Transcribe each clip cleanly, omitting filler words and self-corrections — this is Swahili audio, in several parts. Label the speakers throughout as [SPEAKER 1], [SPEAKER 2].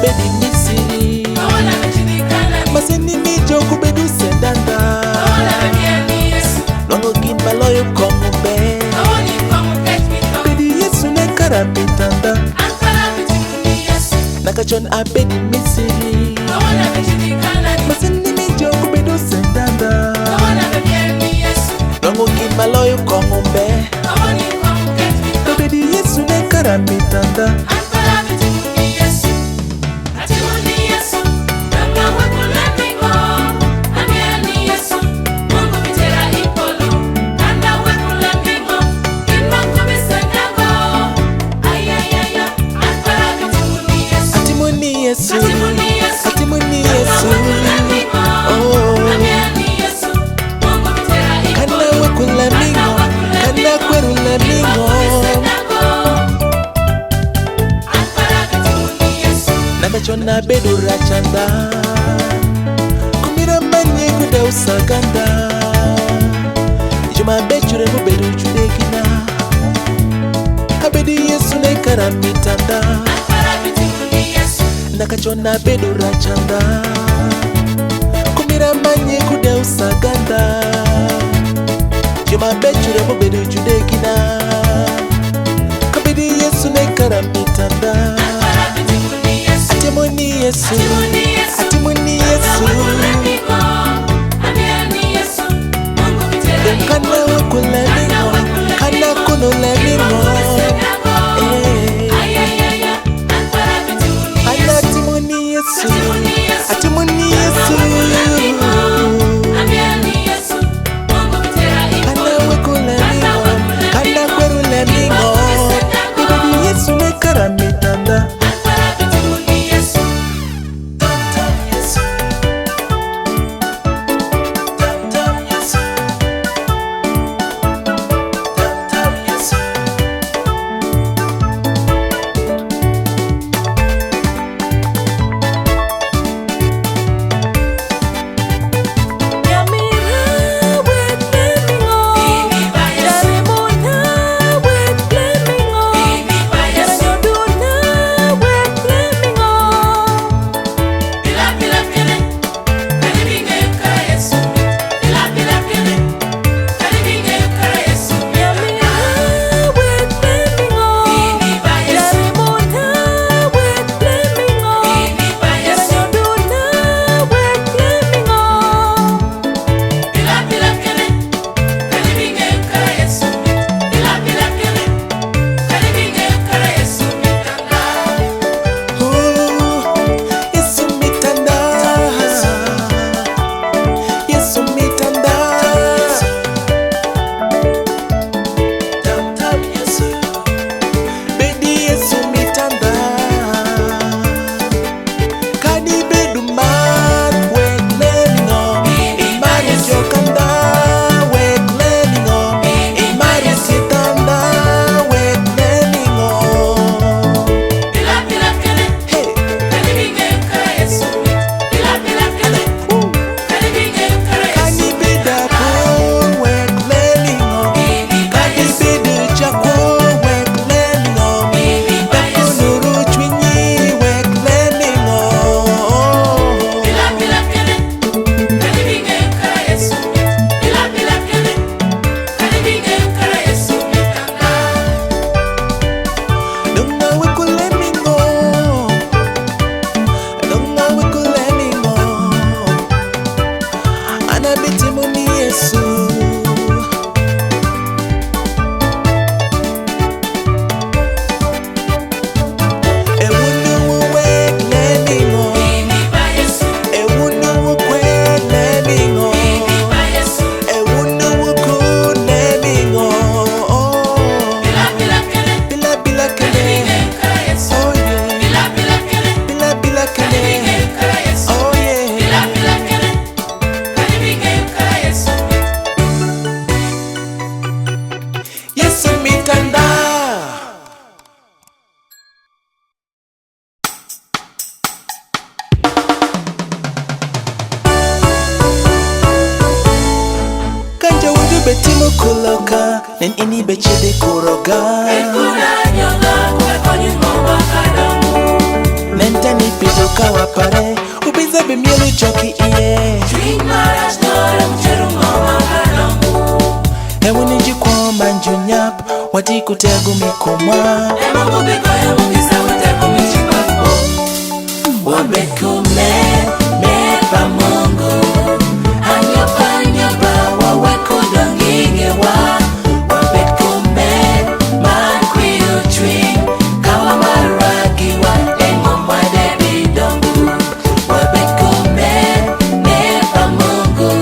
[SPEAKER 1] bedi misiri maseni mijo kubedu sendanda longo gimba loyo kombe bedi Yesu ne karabitanda nakachon abedi misiri maseni mijo kubedu sendanda longo gimba loyo kombe bedi Yesu ne karabitanda Chona bedu rachanda kumira manye kuda usaganda juma bechure mu bedu chudekina abedi Yesu ne karamitanda nakachona bedu rachanda kumira manye kuda usaganda juma bechure mu bedu chudekina abedi Yesu ne karamitanda Atimoni Yesu, atimoni Yesu, kana wakulanimo, kana kunulanimo, ana atimoni Yesu, atimoni Yesu, kana wakulanimo, kana kunulanimo, ibadi Yesu ne karamitanda. betimu kuloka nen ini bechede kuroga ekuna nyoga kwa koni ngomba kadamu nentani pido kawa pare ubiza be mielu choki iye
[SPEAKER 2] Drink maras nora mcheru mama kanamu
[SPEAKER 1] Ewini jikwa manjunyap wati kutegu mikoma
[SPEAKER 2] Ema mubiko ya mungisa utegu michipako Wabekume mepa mungu Anyopa nyopa waweko donginge wa Wabekume mankwiyo twin Kawa maragi wa engomba debi dongu Wabekume mepa mungu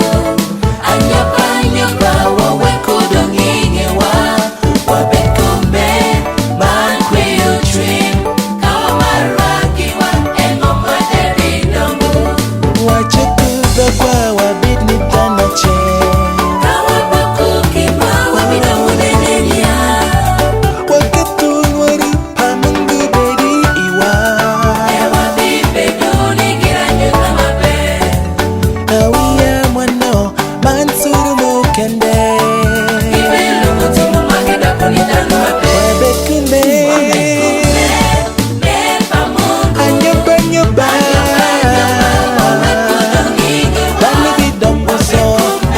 [SPEAKER 2] Anyopa nyopa waweko donginge wa Wabekume mankwiyo twin Kawa maragi wa engomba debi dongu
[SPEAKER 1] Wachetuza kwa wabid ni tanache
[SPEAKER 2] Kawa pakuki mawa bidongu denenya
[SPEAKER 1] Waketu wari pamungu bedi iwa
[SPEAKER 2] Ewa bibe duni giranyu kamabe
[SPEAKER 1] Awiya mwano mansuru mukende
[SPEAKER 2] Ibe lungu timu makeda kunitanu mabe
[SPEAKER 1] Wabekume
[SPEAKER 2] Mepa mungu
[SPEAKER 1] Anyoba nyoba
[SPEAKER 2] Waweko donginge
[SPEAKER 1] Bani bidongo so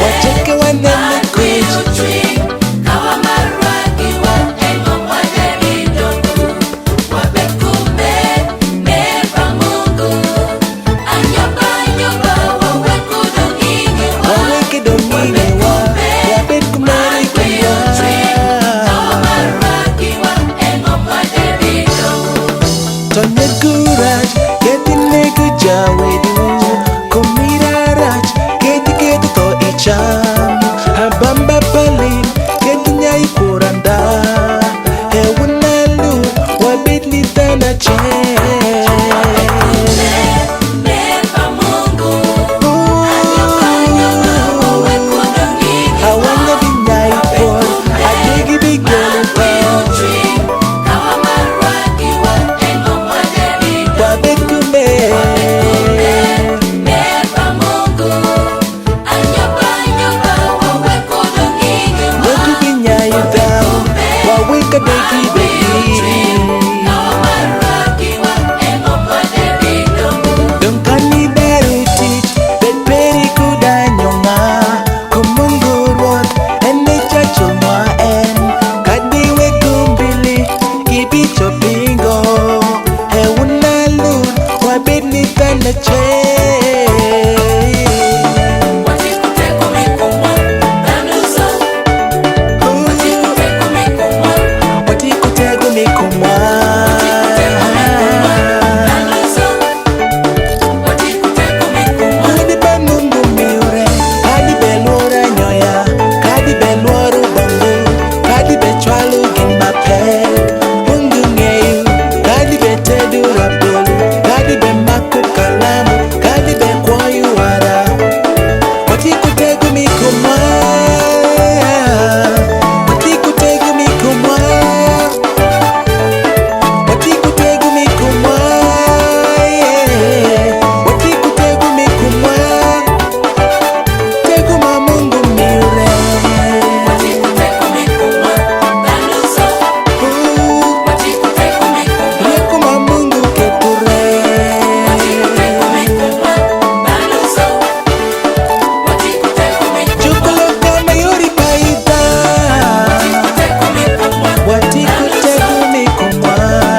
[SPEAKER 1] Wacheke wanene kuch
[SPEAKER 2] Mankwiyo twin Kawa maragi wa engomba debi dongu Wabekume mepa mungu Anyoba nyoba waweko donginge wa
[SPEAKER 1] Waweke domine wa Wabed kumari
[SPEAKER 2] Mankwiyo twin Kawa
[SPEAKER 1] kaya
[SPEAKER 2] maragi wa engomba debi dongu
[SPEAKER 1] Tonye kuraj Keti negu jawedu Kumira raj Keti keti to icham Habamba palin Keti nyai kuranda Ewunalu Wabed ni tanache
[SPEAKER 2] Mepa mungu waweko donginge wa
[SPEAKER 1] Awanya binyai por Adigi bigele pa
[SPEAKER 2] Kawa maragi wa engomba debi
[SPEAKER 1] Wabed kume
[SPEAKER 2] Mepa mungu Anyoba nyoba waweko donginge wa
[SPEAKER 1] Weku binyai dao Waweka degi begi
[SPEAKER 2] Kawa maragi wa engomba debi dongu
[SPEAKER 1] Dunkani beru teach Bet peri kuda nyonga Kumungur wat Ene chachul mwa en Kadi we kumbili Kibi chopingo He unalur Wabed ni tanache
[SPEAKER 2] Watikuteko mikumwa Danusa Watikuteko mikumwa
[SPEAKER 1] Watikutegu mikumwa
[SPEAKER 2] Danusa Watikuteko mikumwa
[SPEAKER 1] Kadi be mungu miure Kadi be luora nyoya Kadi be luoru bongo Kadi be chwalu gimbape Mungu ngeyu Kadi be tedu rabdolu Kadi be maku kalamu Kadi be kwayu wara Watikutegu mikumwa Watikutegu mikumwa Watikutegu mikumwa Watikutegu mikumwa Tegu ma mungu miure
[SPEAKER 2] Watikuteko mikumwa Danusa Watikuteko mikumwa
[SPEAKER 1] Reku ma mungu keture
[SPEAKER 2] Watikuteko mikumwa Danusa Watikuteko mikumwa
[SPEAKER 1] Chukulu kama yuri paita
[SPEAKER 2] Watikuteko mikumwa
[SPEAKER 1] Watikutegu mikumwa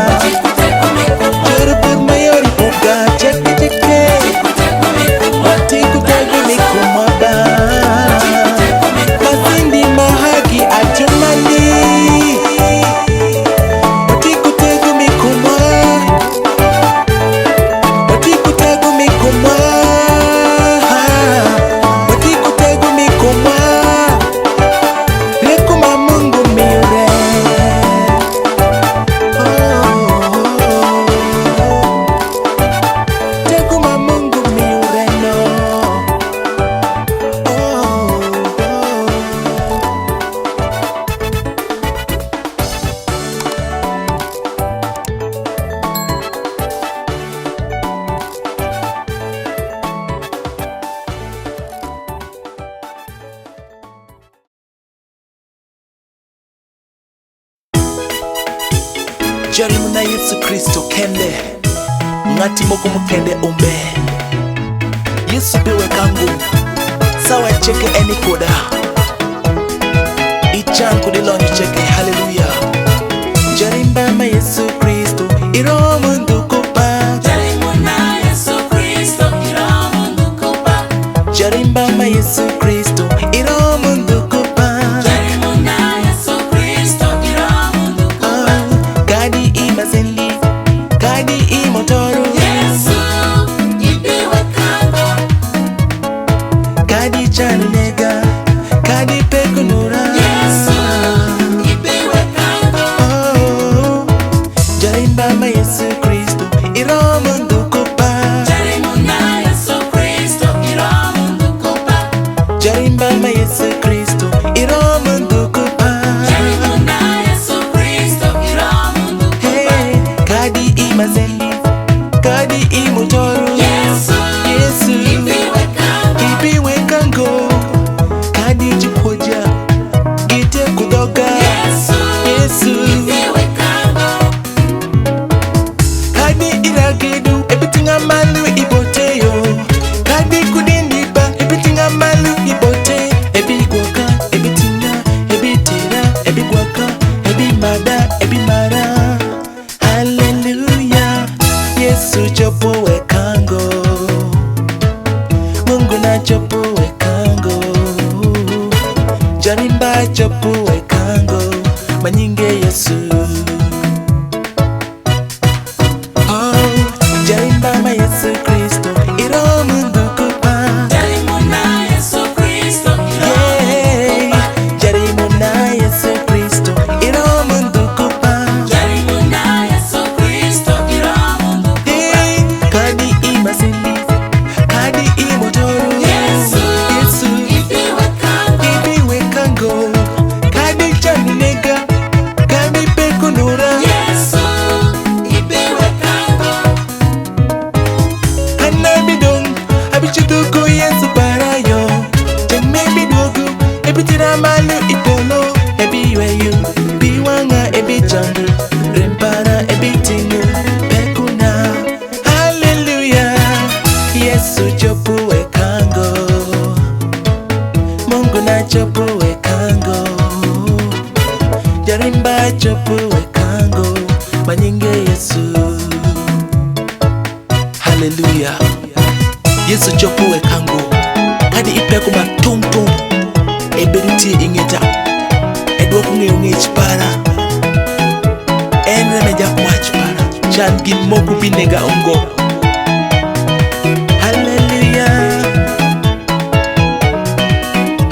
[SPEAKER 2] Watikuteko mikumwa
[SPEAKER 1] Churupur mayori puga cheke cheke
[SPEAKER 2] Watikuteko mikumwa
[SPEAKER 1] Watikutegu mikumwa ba Masindi mahagi achumani Watikutegu mikumwa Watikutegu mikumwa Watikutegu mikumwa Reku ma mungu miure Tegu ma mungu miure no Jarimu na Yesu Kristo Kende ngati moko mukende umbe Yesu bewe kangu sawa cheke eni koda ichan kudilonyo cheke hallelujah Jarimba ma Yesu Kristo iro mundu kupa
[SPEAKER 2] Jarimuna Yesu Kristo iro mundu kupa
[SPEAKER 1] Jarimba ma Yesu Kristo iro mundu kupa
[SPEAKER 2] Jarimuna Yesu Kristo iro mundu kupa
[SPEAKER 1] Kadi imazendi Kadi imotoro
[SPEAKER 2] Yesu ibewe kango
[SPEAKER 1] Kadi chanunega Kadi pekunura
[SPEAKER 2] Yesu ibewe kango
[SPEAKER 1] Jarimba ma Yesu Kristo iro mundu kupa
[SPEAKER 2] Jarimuna Yesu Kristo iro mundu kupa
[SPEAKER 1] Jarimba ma Yesu Kristo iro mundu kupa
[SPEAKER 2] Jarimuna Yesu Kristo iro mundu kupa
[SPEAKER 1] Hey, kadi imazendi Kadi imotoro
[SPEAKER 2] Yesu
[SPEAKER 1] Yesu
[SPEAKER 2] ibewe kango
[SPEAKER 1] Ibiwe kango Kadi jikoja Gite kudoga
[SPEAKER 2] Yesu
[SPEAKER 1] Yesu
[SPEAKER 2] ibewe kango
[SPEAKER 1] Kadi iragedu Ebitinga malu iboteyo Kadi kudindiba Ebitinga malu ibote Ebigwaka Ebitinga Ebitera Ebigwaka Ebimada Ebimara Hallelujah Yesu chopo wekango Mungu na chopo wekango Jarimba chopo wekango Manyinge Yesu Jarimba ma Yesu Kristo iro mundu kupa
[SPEAKER 2] Jarimuna Yesu Kristo iro
[SPEAKER 1] Hey, Jarimuna Yesu Kristo iro mundu kupa
[SPEAKER 2] Jarimuna Yesu Kristo iro mundu kupa
[SPEAKER 1] Hey, kadi imasindi Kadi imotoro
[SPEAKER 2] Yesu
[SPEAKER 1] Yesu
[SPEAKER 2] ibewe kango
[SPEAKER 1] Ibiwe kango Kadi chanunega Kadi pekunura
[SPEAKER 2] Yesu ibewe kango
[SPEAKER 1] Hanabidong Abichuduko Yesu parayo Jeme bidogo Ebitira malu ipolo Ebiweyu Biwanga ebichangu Rempara ebitingu Pekuna Hallelujah Yesu chopu wekango Mungu na chopu wekango Jarimba chopu wekango Manyinge Yesu Hallelujah Yesu chopu wekango Kadi ipeku matung-tung Eberuti ingeta Edwoku ngeunge chipara Enre meja kwa chipara Chan gimoku binega ungo Hallelujah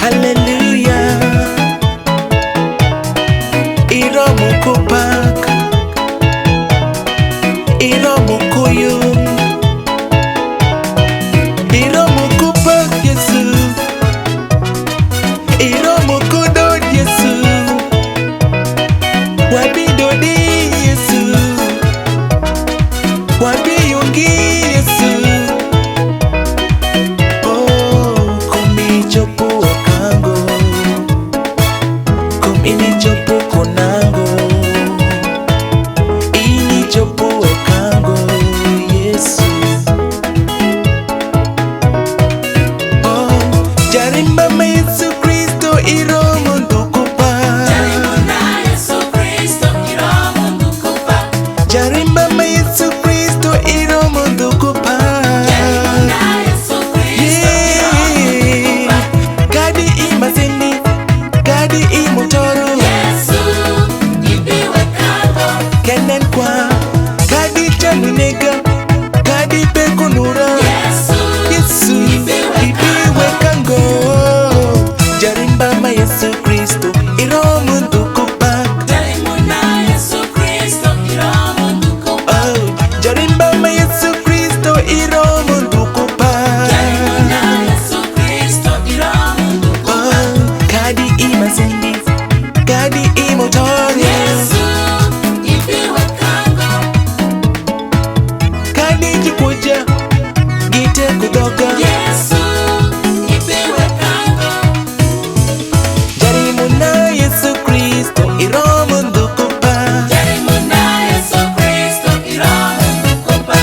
[SPEAKER 1] Hallelujah Iro mukupak Iro mukuyum Iro mukupak Yesu Iro mukudod Yesu Wabidodi Yesu Wabiyungi Yesu Oh, kumi chopo wakango Kumi chopo konango Ini chopo wakango Yesu Oh, jarimba ma Yesu Kristo iro mundu kupa
[SPEAKER 2] Jarimuna Yesu Kristo iro mundu kupa
[SPEAKER 1] Jarimba ma Yesu Kristo iro mundu kupa
[SPEAKER 2] Jarimuna Yesu Kristo iro mundu kupa
[SPEAKER 1] Kadi imazendi Kadi imotoro
[SPEAKER 2] Yesu ibewe kango
[SPEAKER 1] Kenen kwa Kadi chanunega Kadi pekunura
[SPEAKER 2] Yesu
[SPEAKER 1] Yesu Ibiwe kango Jarimba ma Yesu Kristo iro mundu kupa
[SPEAKER 2] Jarimuna Yesu Kristo iro mundu kupa
[SPEAKER 1] Jarimba ma Yesu Kristo iro mundu kupa
[SPEAKER 2] Jarimuna Yesu Kristo iro mundu kupa
[SPEAKER 1] Kadi imazendi Kadi imotoro
[SPEAKER 2] Yesu ibewe kango
[SPEAKER 1] Kadi jikuja Gite kudoga
[SPEAKER 2] Yesu ibewe kango
[SPEAKER 1] Jarimuna Yesu Kristo iro mundu kupa
[SPEAKER 2] Jarimuna Yesu Kristo iro mundu kupa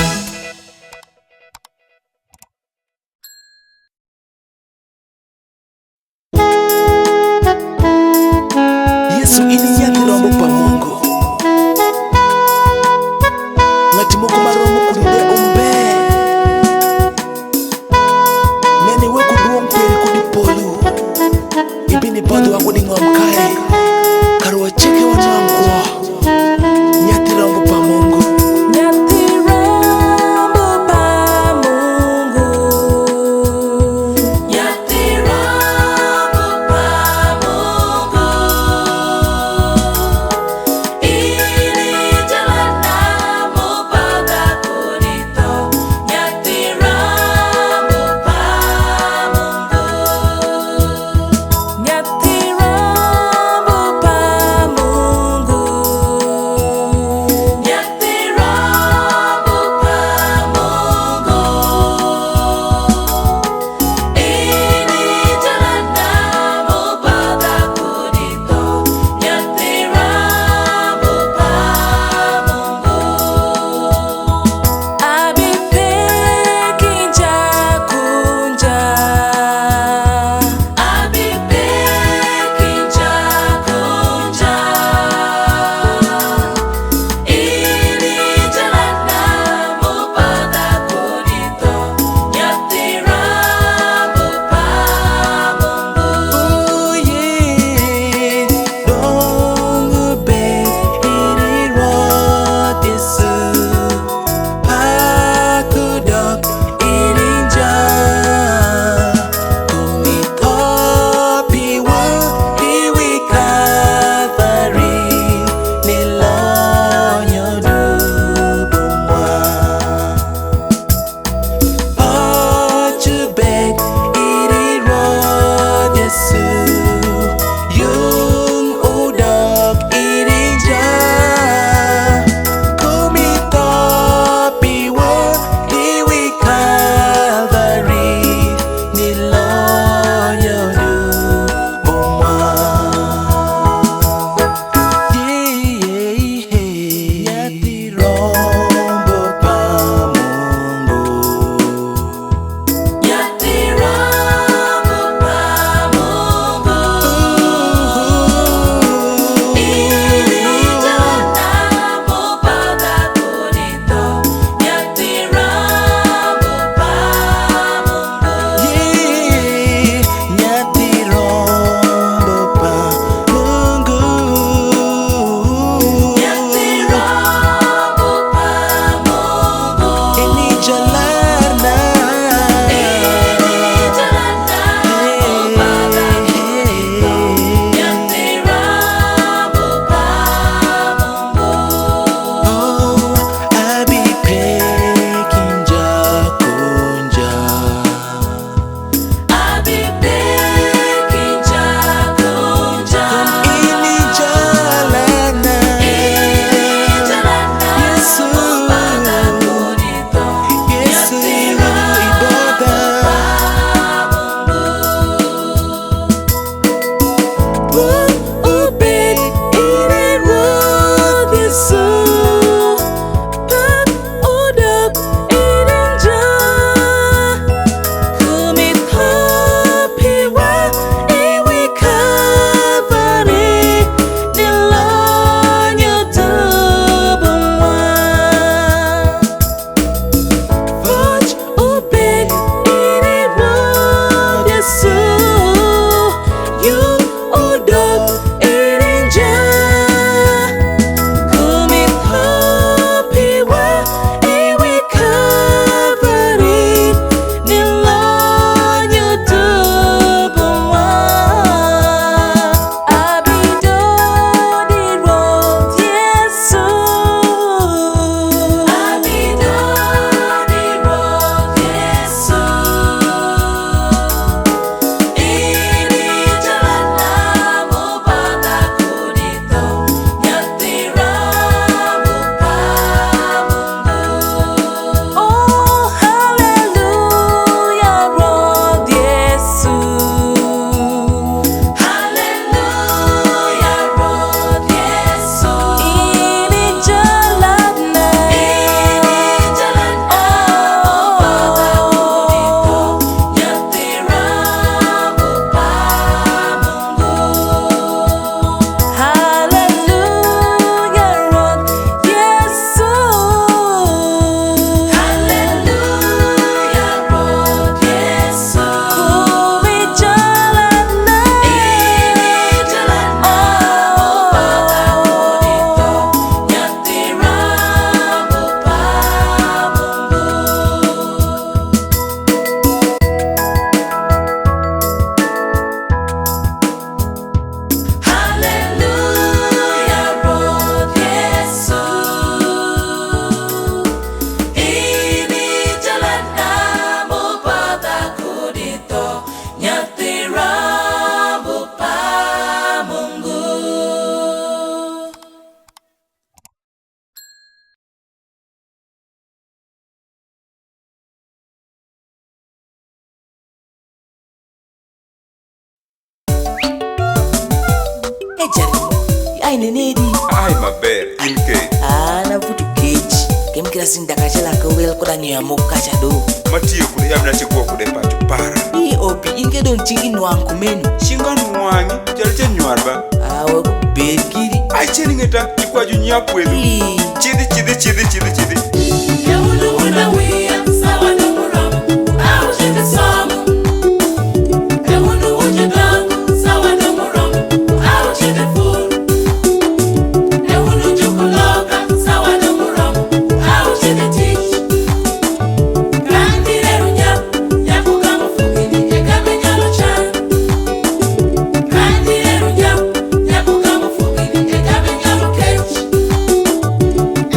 [SPEAKER 1] Jarimo, ai nenedi.
[SPEAKER 3] Ai maber, in ke.
[SPEAKER 1] Na vutu keji. Kem kira sinda kachala kawel koda nyamo kachado.
[SPEAKER 3] Matiyo kude yamna chikuwa kude pacho para.
[SPEAKER 1] Opi inge don chingi nwang kumenu.
[SPEAKER 3] Shinga nwangi, jaliche nywarba.
[SPEAKER 1] Waku bedgiri.
[SPEAKER 3] Ai cheni ngeta, chikuwa junya kwedu. Chidi.
[SPEAKER 2] Yawunu wuna wiya, sawa na muramu, au chidi samu. Yawunu wujudangu, sawa na muramu, au chidi furu. Yawunu chukoloka, sawa na muramu, au chidi tichi. Kandireru nyapu, nyapu kama fukini, ekame nyalo chan. Kandireru nyapu, nyapu kama fukini, ekame nyalo kechi.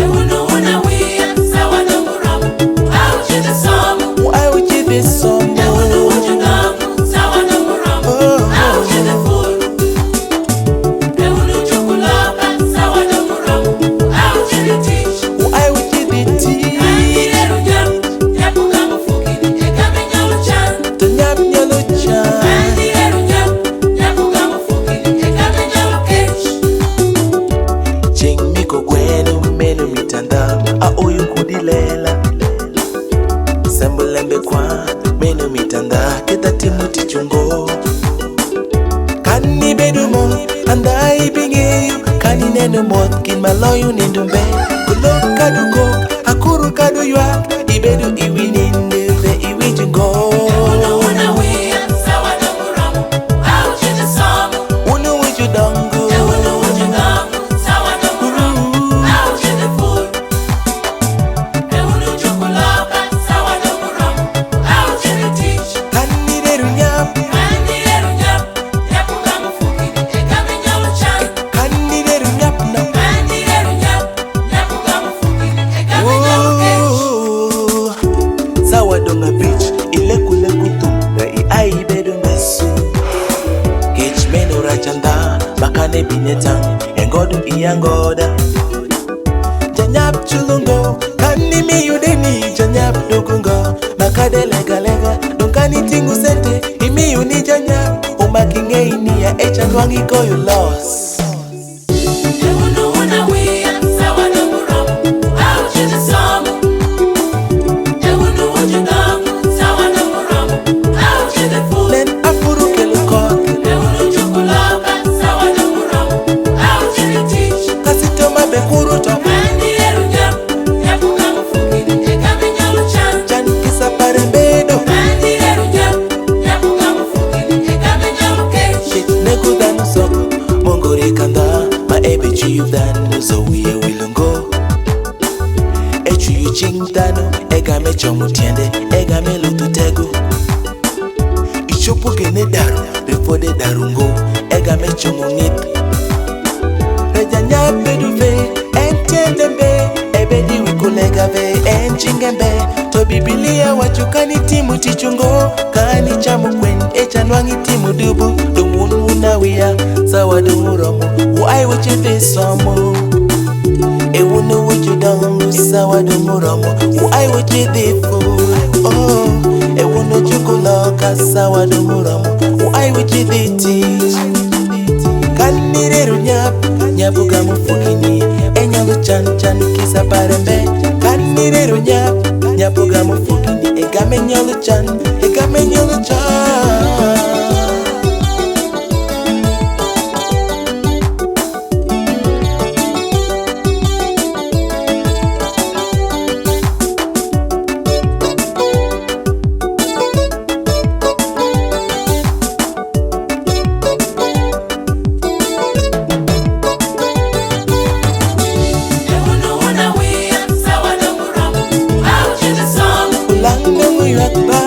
[SPEAKER 2] Yawunu wuna wiya, sawa na muramu, au chidi samu.
[SPEAKER 1] Why would you be so
[SPEAKER 2] Yawunu wujudangu, sawa na muramu, au chidi furu. Yawunu chukoloka, sawa na muramu, au chidi tichi.
[SPEAKER 1] Why would you be tea?
[SPEAKER 2] Kandireru nyapu, nyapu kama fukini, ekame nyalo chan.
[SPEAKER 1] To nyap nyalo chan.
[SPEAKER 2] Kandireru nyapu, nyapu kama fukini, ekame nyalo kechi.
[SPEAKER 1] Ching miko gwenu menu mitanda. Oyu kudilela. Sembulembe kwa menu mitanda. Kita timuti chungo. Kani bedumo, andai bingeyu. Kani nenu mot kin maloyu nindumbe. Kulo kadugo, akuru kadu yuak. Ibedu iwi nindube iwi jungo.
[SPEAKER 2] Yawunu wuna wiya, sawa na muramu, au chidi samu.
[SPEAKER 1] Unu wiju dongo.
[SPEAKER 2] Yawunu wujudangu, sawa na muramu, au chidi furu. Yawunu chukoloka, sawa na muramu, au chidi tichi.
[SPEAKER 1] Kani deru nyap.
[SPEAKER 2] Kandireru nyapu, nyapu kama fukini, ekame nyalo chan.
[SPEAKER 1] Kani deru nyap no.
[SPEAKER 2] Kandireru nyapu, nyapu kama fukini, ekame nyalo kechi.
[SPEAKER 1] Oh, sawa donga beach ile kule kutum na ai bedo mesu kech meno rachanda makane binetang engodu iyangoda janyap chulungo kani mi yudeni janyap dokungo makade lega dongani tingu sente imi yuni janyap umakinge inia echanwangi koyo loss.
[SPEAKER 2] Yawunu wuna wiya, sawa na muramu, au chidi samu. Yawunu wujudangu, sawa na muramu, au chidi furu.
[SPEAKER 1] Len afuru kelukot
[SPEAKER 2] Yawunu chukoloka, sawa na muramu, au chidi tichi.
[SPEAKER 1] kasitoma bekuru top
[SPEAKER 2] Kandireru nyapu, nyapu kama fukini, ekame nyalo chan.
[SPEAKER 1] chan kisa parembedo
[SPEAKER 2] Kandireru nyapu, nyapu kama fukini, ekame nyalo kechi.
[SPEAKER 1] shit nego danu sok mongore kanda ma ebe chiyu danu so wiye wilungo echuyu ching danu egame chomu tiende egame lutu tego ichopo gene daru repode darungo egame chomu ngit reja nyape duve entendembe ebedi wikulegave enchingembe to bibilia wachukani timu tichungo kani chamu kwen echanwangi timu dubu dumunu nawia sawa dumuromo wai wuchite somo ewunu wujudongu sawa dumuromo wai wuchite fu oh ewunu chukuloka sawa dumuromo wai wuchite teach kanireru nyapu gamu fukini enyalu chan kisa parembe kanireru nyapu gamu fukini egame nyalu chan
[SPEAKER 2] Yawunu wuna wiya, sawa na muramu, au chidi samu.
[SPEAKER 1] Ulango muyuak ba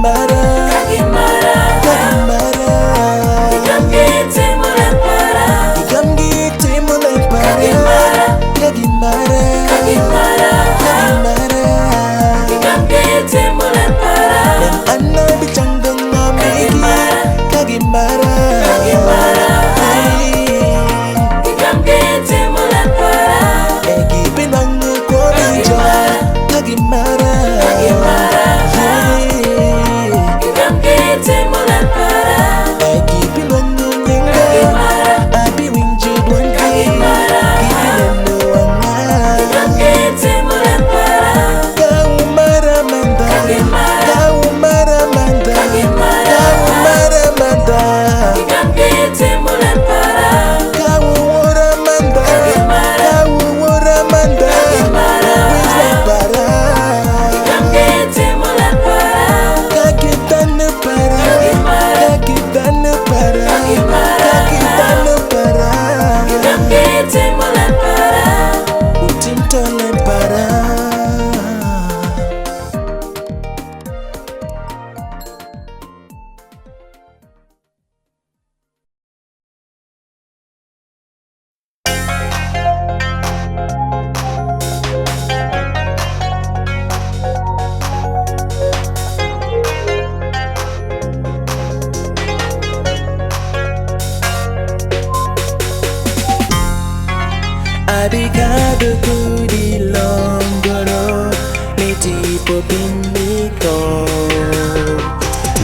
[SPEAKER 1] Kagimara,
[SPEAKER 2] Kagimara,
[SPEAKER 1] Kagimara,
[SPEAKER 2] Ikamgite mulempara,
[SPEAKER 1] Ikamgite mulempara, Kagimara,
[SPEAKER 2] Kagimara,
[SPEAKER 1] Kagimara,
[SPEAKER 2] Ikamgite mulempara,
[SPEAKER 1] Anna bichanga ngamegi, Kagimara,
[SPEAKER 2] Kagimara, Ikamgite mulempara,
[SPEAKER 1] Egi binangu kwabija, Kagimara,
[SPEAKER 2] Ikamgite mulempara,
[SPEAKER 1] Egi binangu nyenga, Abi winju dwangi, Gibinenu wanga,
[SPEAKER 2] Ikamgite mulempara,
[SPEAKER 1] Kagimara manda, Kagimara manda, Kagimara manda,
[SPEAKER 2] Ikamgite mulempara,
[SPEAKER 1] Kagimara manda, Kagimara manda, Wizwapara,
[SPEAKER 2] Ikamgite mulempara,
[SPEAKER 1] Kakitanu para, Kakitanu para, Kakitanu para,
[SPEAKER 2] Ikamgite mulempara.
[SPEAKER 1] Utimtole para. Abigado kudi longoro, Mitipo pinito,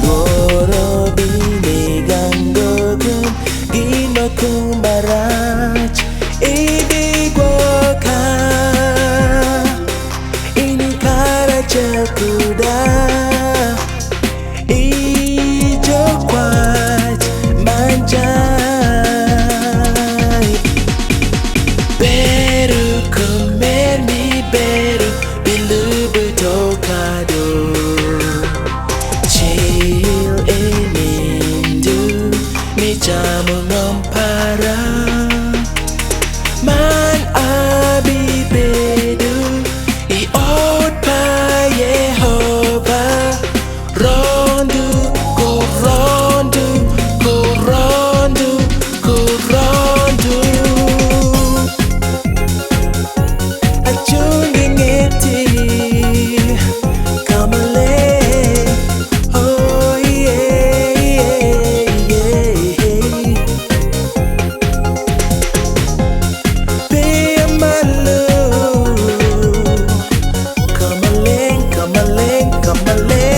[SPEAKER 1] Loro bini gangogun, Gino kumbarach, Ibigwoka, Inikara chakuda, Ijokwat manjai. Beru comer mi beru bilubu tocado. Chill enindu mi jamu ngompara. Man abi bedu I ot pa Yehova. Rondu go rondu go rondu go rondu. Achungingeti, kamale, oh yeah, yeah, yeah. Be malu, kamale, kamale, kamale.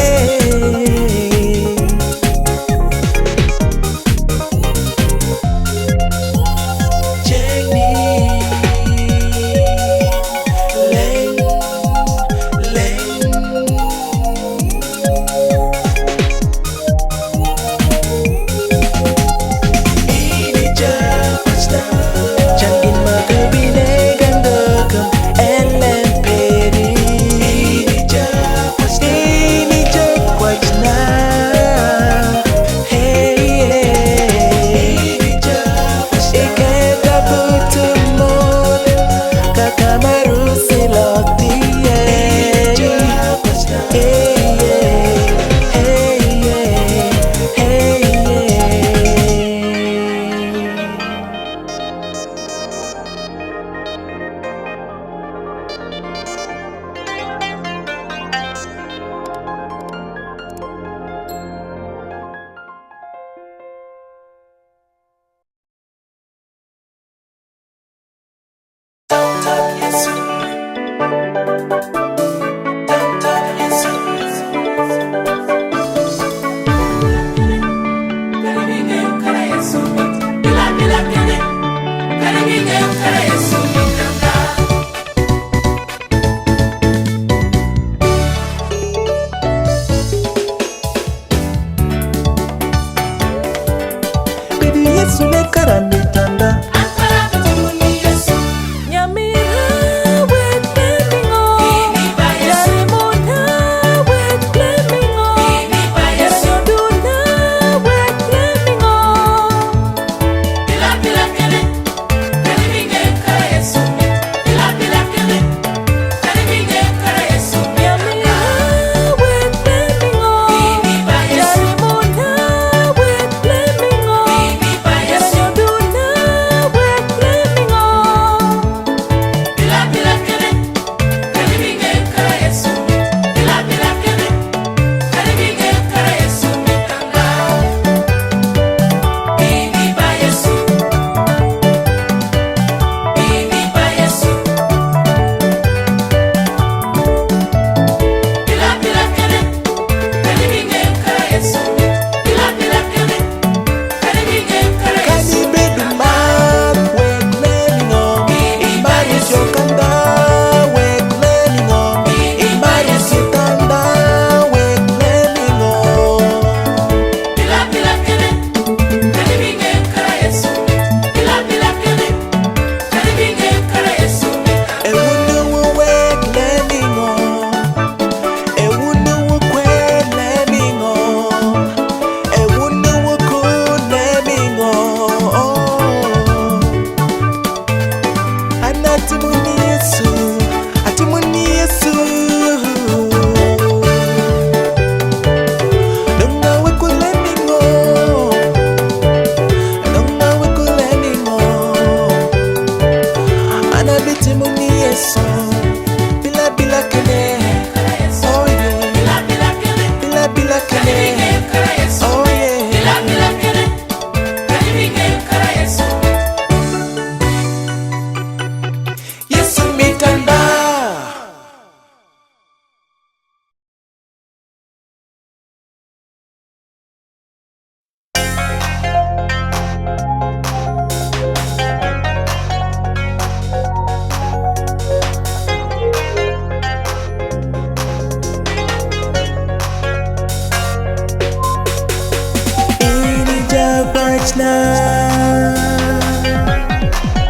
[SPEAKER 1] jakwachna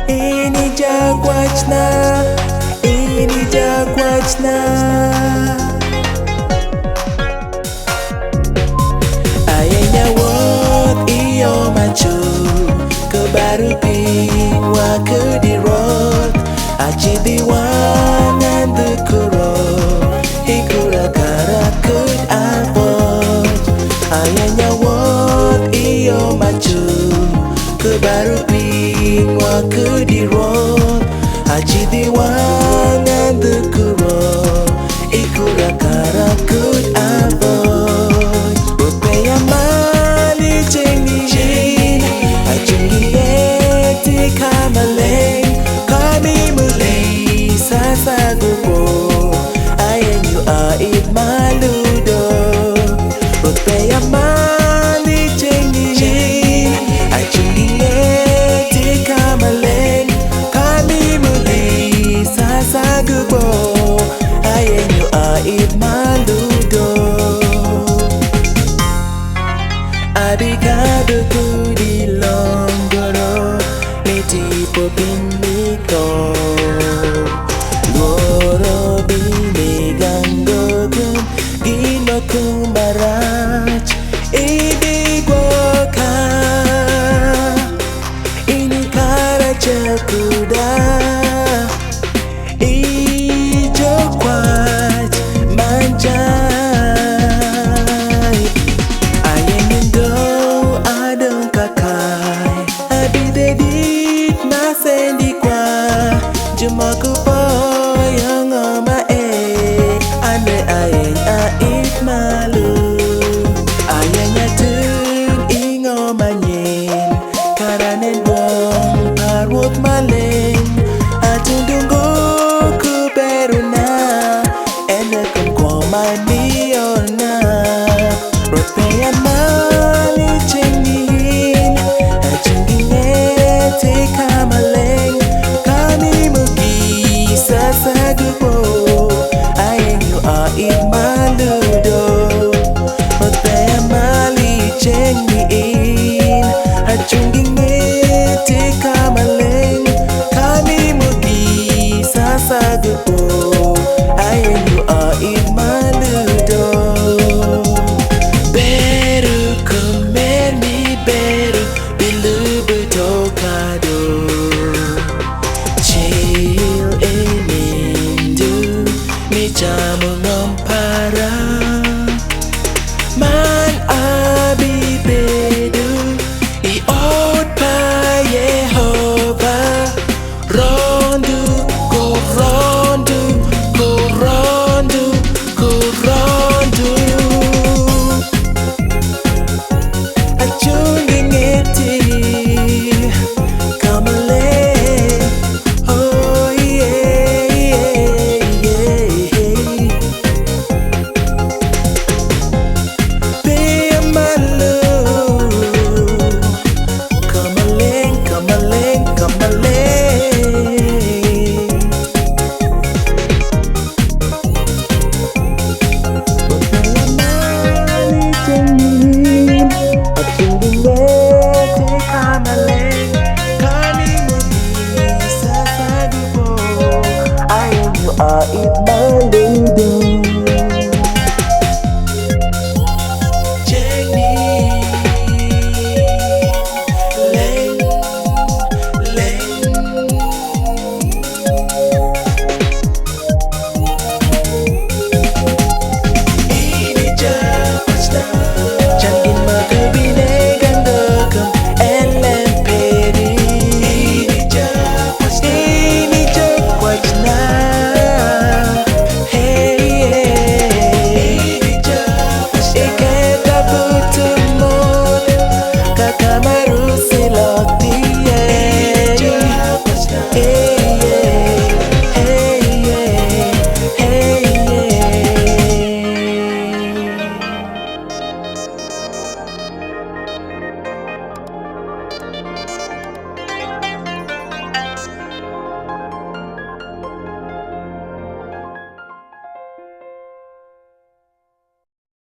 [SPEAKER 1] ini jakwachna ini jakwachna ayenya wot iyo machu kebaru piwa kedirot aci diwangan dekuro ikura karakut abot ayenya wot iyo machu kebaru piwa kedirot aci diwangan dekuro ikura karakut abot rupaya mali jengi ajungi eti kamaleng kami mulai sasa gupo ayenyu aib maludo rupaya mali jengi ajungi eti kamaleng kami mulai sasa gupo ayenyu aib maludo abikado kudi longoro miti popinito loro bini ganggogun gino kumbarach idigwoka ini karaja kuda ijo kwach manjai ayenindo adong kakai abidedit nasendi kwa jumaku poyong oma ane ayen aib malu ayenya tun ingo manyen karanen wong parwot maleng atundungo kuberuna ene kumkoma miona rupaya mali cengin ajungingete kamaleng kami mugi sasagupo ayenyu aib maludo rupaya mali cengin ajungingete kamaleng kami mugi sasagupo ayenyu aib maludo beru comer mi beru bilubu tokado chill enindu mi jamu ngompara